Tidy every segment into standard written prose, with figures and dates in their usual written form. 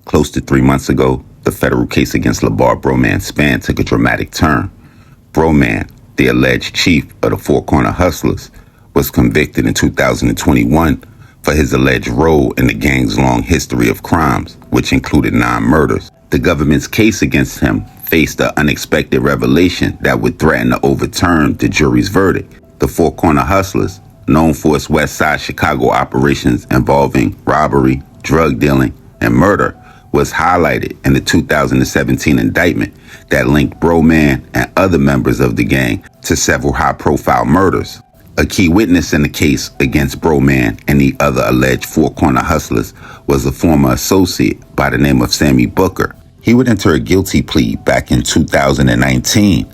Close to 3 months ago, the federal case against Labar, Broman, Spann took a dramatic turn. Broman, the alleged chief of the Four Corner Hustlers, was convicted in 2021 for his alleged role in the gang's long history of crimes, which included 9 murders. The government's case against him faced an unexpected revelation that would threaten to overturn the jury's verdict. The Four Corner Hustlers, known for its West Side Chicago operations involving robbery, drug dealing, and murder, was highlighted in the 2017 indictment that linked Broman and other members of the gang to several high-profile murders. A key witness in the case against Broman and the other alleged Four Corner Hustlers was a former associate by the name of Sammy Booker. He would enter a guilty plea back in 2019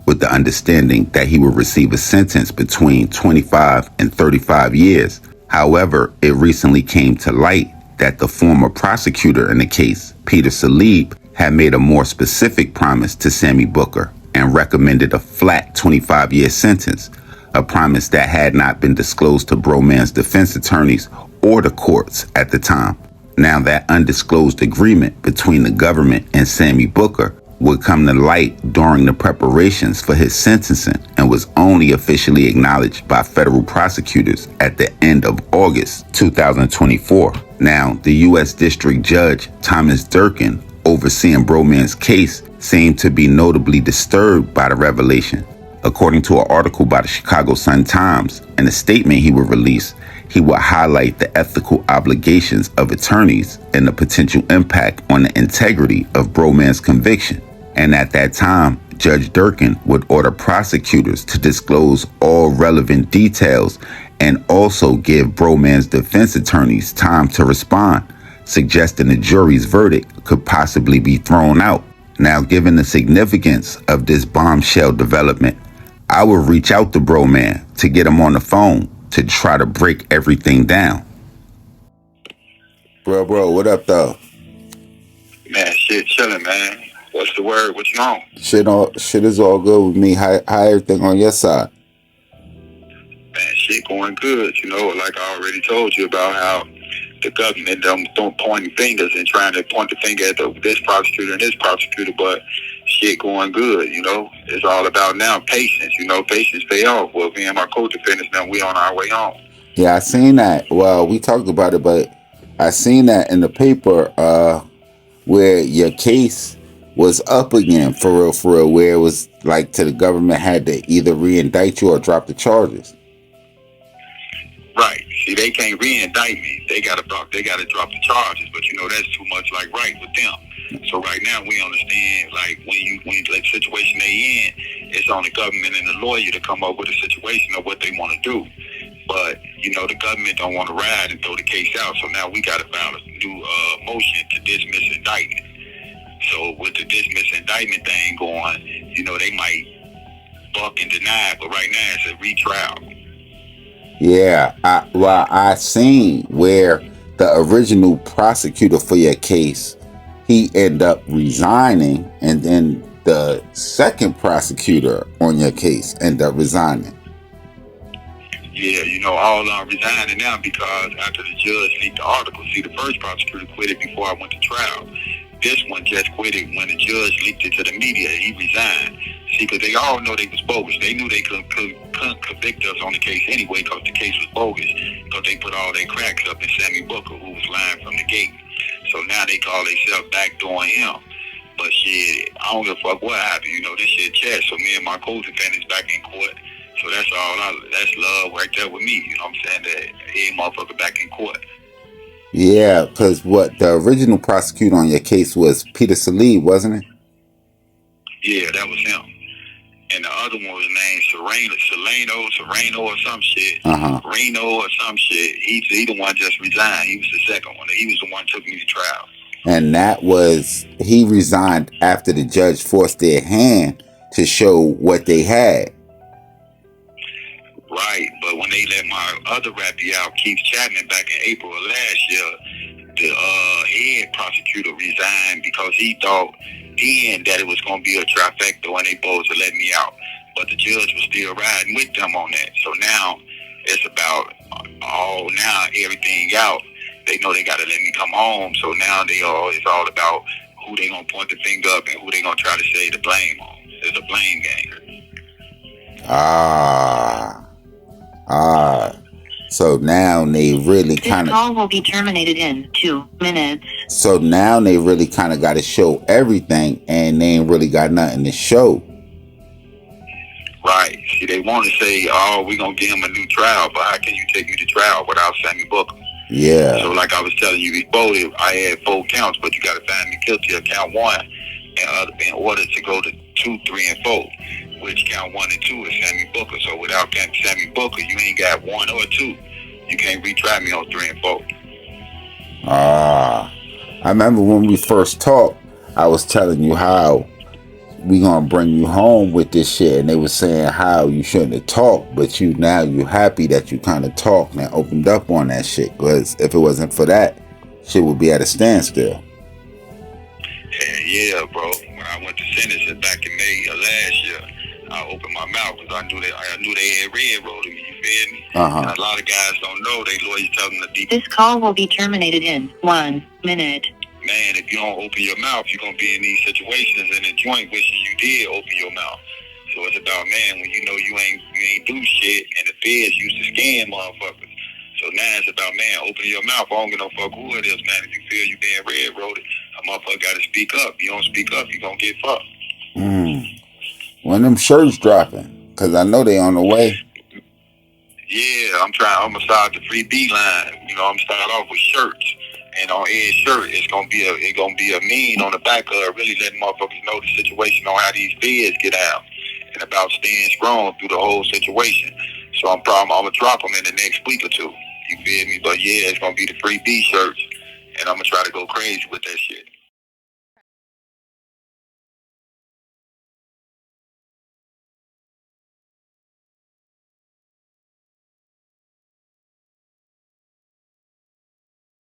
with the understanding that he would receive a sentence between 25 and 35 years. However, it recently came to light that the former prosecutor in the case, Peter Salib, had made a more specific promise to Sammy Booker and recommended a flat 25-year sentence, a promise that had not been disclosed to Broman's defense attorneys or the courts at the time. Now, that undisclosed agreement between the government and Sammy Booker would come to light during the preparations for his sentencing and was only officially acknowledged by federal prosecutors at the end of August 2024. Now, the U.S. District Judge Thomas Durkin, overseeing Broman's case, seemed to be notably disturbed by the revelation. According to an article by the Chicago Sun-Times and a statement he would release, he would highlight the ethical obligations of attorneys and the potential impact on the integrity of Broman's conviction. And at that time, Judge Durkin would order prosecutors to disclose all relevant details and also give Broman's defense attorneys time to respond, suggesting the jury's verdict could possibly be thrown out. Now, given the significance of this bombshell development, I would reach out to Broman to get him on the phone to try to break everything down. Bro, what up, though? Man, shit, chilling, man. What's the word? What you on? Shit is all good with me. How everything on your side? Man, shit going good. You know, like I already told you about how the government don't pointing fingers and trying to point the finger at this prosecutor and this prosecutor, but shit going good, you know. It's all about now patience, you know. Patience pay off. Well, me and my co-defendants, now we on our way home. Yeah, I seen that. Well, we talked about it, but I seen that in the paper where your case was up again, for real, where it was like to the government had to either re-indict you or drop the charges. Right. See, they can't re-indict me. They gotta drop the charges, but you know that's too much like right with them. So right now we understand, like when like situation they in, it's on the government and the lawyer to come up with a situation of what they want to do. But you know the government don't want to ride and throw the case out. So now we got to file a new motion to dismiss indictment. So with the dismiss indictment thing going, you know they might buck and deny, but right now it's a retrial. Yeah, I seen where the original prosecutor for your case, he ended up resigning, and then the second prosecutor on your case ended up resigning. Yeah, you know, all I'm resigning now because after the judge leaked the article, see, the first prosecutor quit it before I went to trial. This one just quit it when the judge leaked it to the media. He resigned. See, because they all know they was bogus. They knew they couldn't convict us on the case anyway because the case was bogus. Because they put all their cracks up in Sammy Booker, who was lying from the gate. So now they call themselves backdooring him. But shit, I don't give a fuck what happened. You know, this shit chess. So me and my co-defendants back in court. So that's that's love right there with me. You know what I'm saying? That every motherfucker back in court. Yeah, because what the original prosecutor on your case was Peter Salib, wasn't it? Yeah, that was him. And the other one was named Sereno or some shit. Reno or some shit. He the one just resigned. He was the second one. He was the one took me to trial. And he resigned after the judge forced their hand to show what they had. Right, but when they let my other rappy out, Keith Chapman, back in April of last year, the head prosecutor resigned because he thought then that it was going to be a trifecta and they supposed to let me out. But the judge was still riding with them on that. So now it's about everything out. they know they gotta let me come home. So now it's all about who they gonna point the finger up and who they gonna try to say the blame on. It's a blame game. So now they really kind of. This call will be terminated in 2 minutes. So now they really kind of got to show everything, and they ain't really got nothing to show. Right. See, they want to say, "Oh, we gonna give him a new trial," but how can you take me to trial without Sammy Booker? Yeah. So, like I was telling you before, I had 4 counts, but you got to find me guilty of count 1, in order to go to 2, 3, and 4. Which count 1 and 2 is Sammy Booker. So without Sammy Booker, you ain't got 1 or 2. You can't retry me on 3 and 4. I remember when we first talked, I was telling you how we gonna bring you home with this shit, and they were saying how you shouldn't have talked, but you happy that you kind of talked and opened up on that shit, because if it wasn't for that, shit would be at a standstill. Yeah, bro. When I went to sentencing back in May of last year, I opened my mouth because I knew they had railroaded me. You feel me? And a lot of guys don't know. They lawyers tell them to be. This call will be terminated in 1 minute. Man, if you don't open your mouth, you're gonna be in these situations in the joint wishing you did open your mouth. So it's about, man, when you know you ain't do shit, and the feds used to scam motherfuckers. So now it's about, man, open your mouth. I don't give no fuck who it is, man. If you feel you being railroaded, a motherfucker gotta speak up. You don't speak up, you gonna get fucked. When them shirts dropping, because I know they on the way. Yeah, I'm gonna start the free B line. You know, I'm start off with shirts. And on each shirt, it's gonna be a meme on the back of it, really letting motherfuckers know the situation on how these feds get out and about staying strong through the whole situation. So I'm gonna drop them in the next week or 2. You feel me? But yeah, it's gonna be the free B shirts, and I'm gonna try to go crazy with that shit.